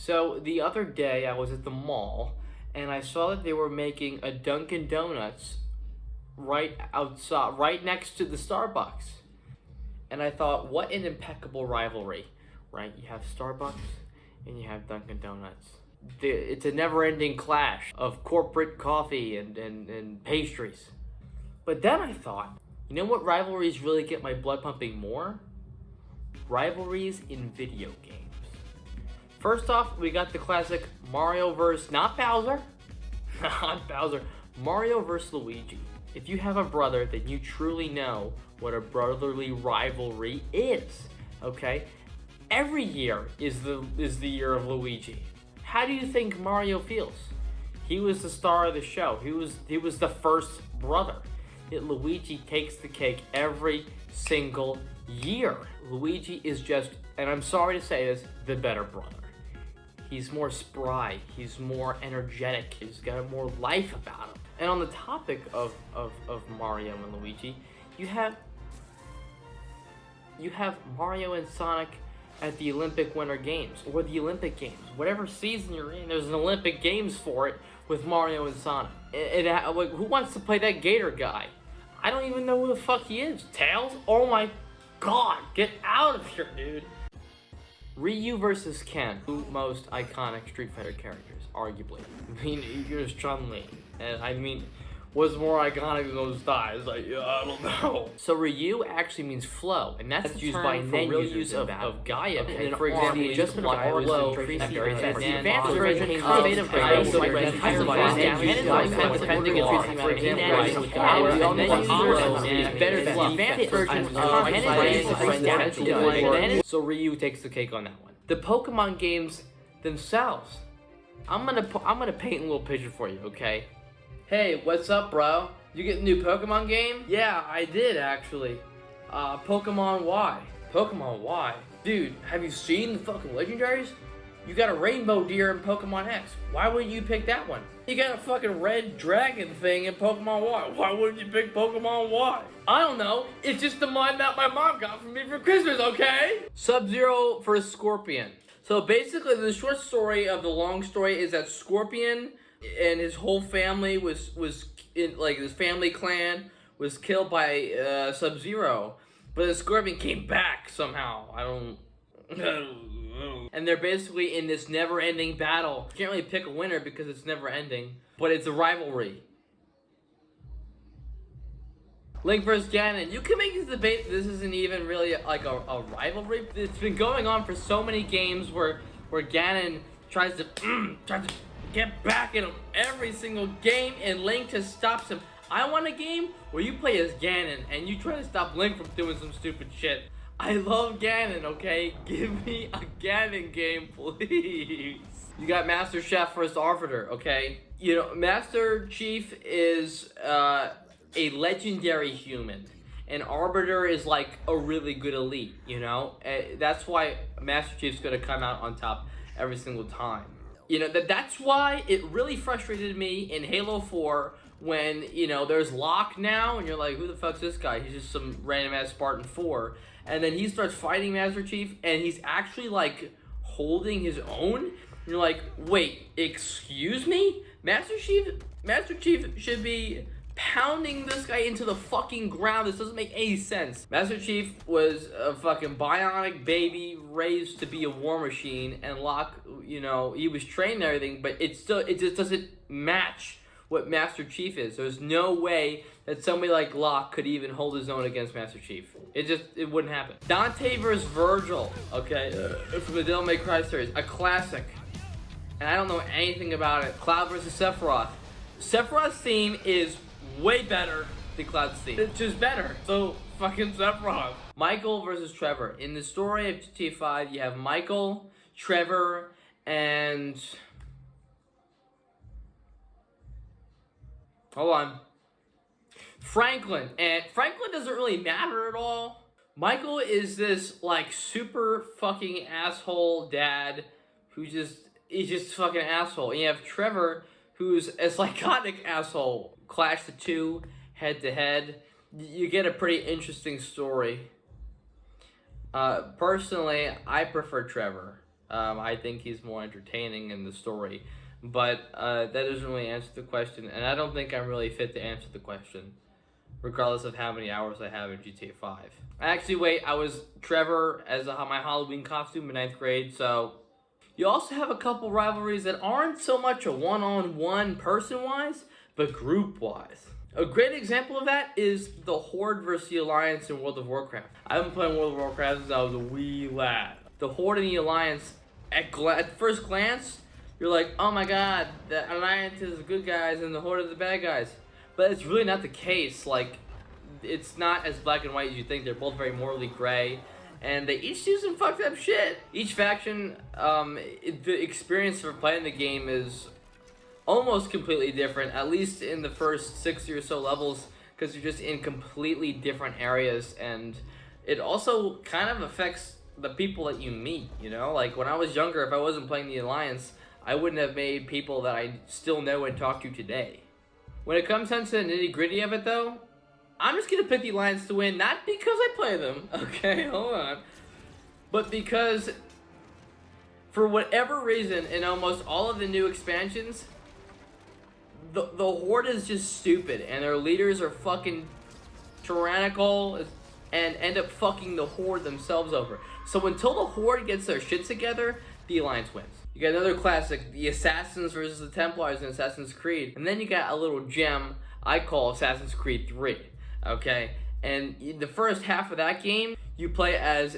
So the other day I was at the mall and I saw that they were making a Dunkin' Donuts right outside, right next to the Starbucks. And I thought, what an impeccable rivalry, right? You have Starbucks and you have Dunkin' Donuts. It's a never-ending clash of corporate coffee and pastries. But then I thought, you know what rivalries really get my blood pumping more? Rivalries in video games. First off, we got the classic Mario vs. not Bowser, not Bowser, Mario vs. Luigi. If you have a brother, then you truly know what a brotherly rivalry is, okay? Every year is the year of Luigi. How do you think Mario feels? He was the star of the show. He was the first brother. Luigi takes the cake every single year. Luigi is just, and I'm sorry to say this, the better brother. He's more spry, he's more energetic, he's got more life about him. And on the topic of Mario and Luigi, you have Mario and Sonic at the Olympic Winter Games, or the Olympic Games. Whatever season you're in, there's an Olympic Games for it with Mario and Sonic. Like, who wants to play that Gator guy? I don't even know who the fuck he is. Tails? Oh my god, get out of here, dude. Ryu versus Ken, two most iconic Street Fighter characters, arguably. I mean, here's Chun-Li, and I mean, what's more iconic than those thighs? Like, I don't know. So Ryu actually means flow, and that's used by NEN users of Gaia. Okay, for example, the adjustment of Gaia flow increases very fast. The advanced version came with state of Gaia, so it raises higher damage, defending increasing amount of damage with Gaia, and NEN users is better than the advanced version of damage. So Ryu takes the cake on that one. The Pokemon games themselves, I'm gonna paint a little picture for you, okay? Hey, what's up, bro? You get a new Pokemon game? Yeah, I did, actually. Pokemon Y. Pokemon Y? Dude, have you seen the fucking legendaries? You got a rainbow deer in Pokemon X. Why wouldn't you pick that one? You got a fucking red dragon thing in Pokemon Y. Why wouldn't you pick Pokemon Y? I don't know. It's just the mod that my mom got for me for Christmas, okay? Sub-Zero versus Scorpion. So basically, the short story of the long story is that Scorpion and his whole family was in, like, his family clan was killed by Sub-Zero, but the Scorpion came back somehow. I don't know. And they're basically in this never-ending battle. You can't really pick a winner because it's never-ending, but it's a rivalry. Link versus Ganon. You can make this debate. This isn't even really like a rivalry. It's been going on for so many games where Ganon tries to get back at him every single game, and Link just stops him. I want a game where you play as Ganon and you try to stop Link from doing some stupid shit. I love Ganon, okay? Give me a Ganon game, please. You got Master Chef versus Arbiter, okay? You know, Master Chief is a legendary human, and Arbiter is like a really good elite, you know? That's why Master Chief's gonna come out on top every single time. You know, that's why it really frustrated me in Halo 4 when, you know, there's Locke now, and you're like, who the fuck's this guy? He's just some random-ass Spartan 4. And then he starts fighting Master Chief, and he's actually, like, holding his own. And you're like, wait, excuse me? Master Chief should be pounding this guy into the fucking ground. This doesn't make any sense. Master Chief was a fucking bionic baby raised to be a war machine, and Locke, you know, he was trained and everything, but it just doesn't match what Master Chief is. There's no way that somebody like Locke could even hold his own against Master Chief. It wouldn't happen. Dante vs. Virgil, okay, from the Devil May Cry series, a classic, and I don't know anything about it. Cloud versus Sephiroth. Sephiroth's theme is way better than Cloud's theme. It's just better. So fucking Sephiroth. Michael versus Trevor. In the story of GTA 5, you have Michael, Trevor, and hold on, Franklin. And Franklin doesn't really matter at all. Michael is this like super fucking asshole dad he's just fucking asshole. And you have Trevor, who's a psychotic asshole. Clash the two head to head. You get a pretty interesting story. Personally, I prefer Trevor. I think he's more entertaining in the story. But that doesn't really answer the question, and I don't think I'm really fit to answer the question, regardless of how many hours I have in GTA 5. Actually, wait, I was Trevor as my Halloween costume in 9th grade, so... You also have a couple rivalries that aren't so much a one-on-one person-wise, but group-wise. A great example of that is the Horde versus the Alliance in World of Warcraft. I've been playing World of Warcraft since I was a wee lad. The Horde and the Alliance, at first glance, you're like, oh my god, the Alliance is the good guys and the Horde is the bad guys. But it's really not the case. Like, it's not as black and white as you think. They're both very morally gray. And they each do some fucked up shit. Each faction, the experience for playing the game is almost completely different, at least in the first 60 or so levels, because you're just in completely different areas, and it also kind of affects the people that you meet, you know? Like, when I was younger, if I wasn't playing the Alliance, I wouldn't have made people that I still know and talk to today. When it comes down to the nitty-gritty of it, though, I'm just gonna pick the Alliance to win, not because I play them, okay, hold on, but because, for whatever reason, in almost all of the new expansions, the Horde is just stupid, and their leaders are fucking tyrannical, and end up fucking the Horde themselves over. So until the Horde gets their shit together, the Alliance wins. You got another classic, the Assassins versus the Templars in Assassin's Creed, and then you got a little gem I call Assassin's Creed 3. Okay, and the first half of that game, you play as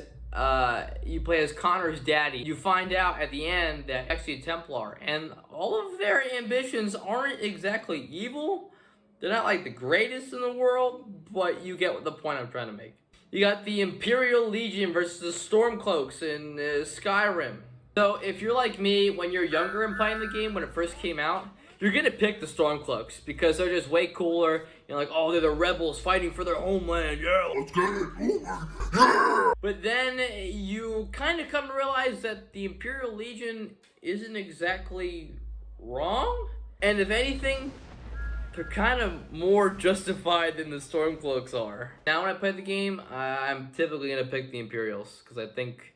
Connor's daddy. You find out at the end that actually a Templar, and all of their ambitions aren't exactly evil. They're not like the greatest in the world, but you get the point I'm trying to make. You got the Imperial Legion versus the Stormcloaks in Skyrim. So if you're like me, when you're younger and playing the game when it first came out, you're gonna pick the Stormcloaks because they're just way cooler. You're like, oh, they're the rebels fighting for their homeland. Yeah, let's get it over. Yeah. But then you kind of come to realize that the Imperial Legion isn't exactly wrong. And if anything, they're kind of more justified than the Stormcloaks are. Now when I play the game, I'm typically gonna pick the Imperials because I think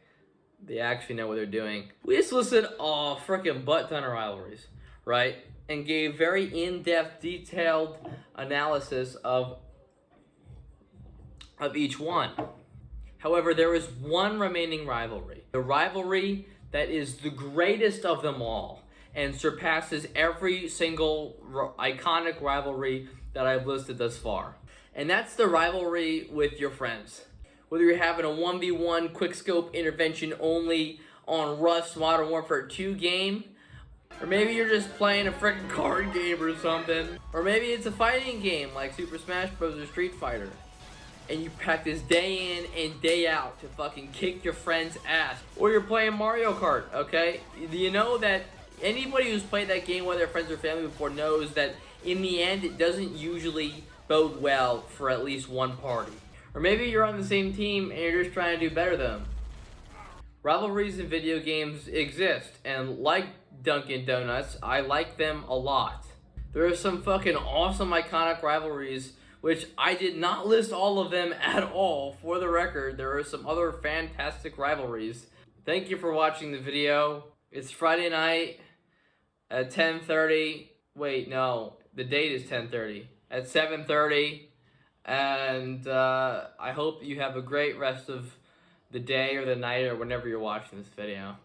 they actually know what they're doing. We just listed a freaking butt ton of rivalries, right? And gave very in-depth, detailed analysis of each one. However, there is one remaining rivalry. The rivalry that is the greatest of them all and surpasses every single iconic rivalry that I've listed thus far. And that's the rivalry with your friends. Whether you're having a 1v1 quickscope intervention only on Rust Modern Warfare 2 game, or maybe you're just playing a freaking card game or something. Or maybe it's a fighting game like Super Smash Bros. Or Street Fighter. And you practice day in and day out to fucking kick your friend's ass. Or you're playing Mario Kart, okay? Do you know that anybody who's played that game with their friends or family before knows that in the end it doesn't usually bode well for at least one party. Or maybe you're on the same team and you're just trying to do better than them. Rivalries in video games exist, and like Dunkin' Donuts, I like them a lot. There are some fucking awesome iconic rivalries, which I did not list all of them at all. For the record, there are some other fantastic rivalries. Thank you for watching the video. It's Friday night at 10:30. Wait, no, the date is 10:30. At 7:30, and I hope you have a great rest of the day or the night or whenever you're watching this video.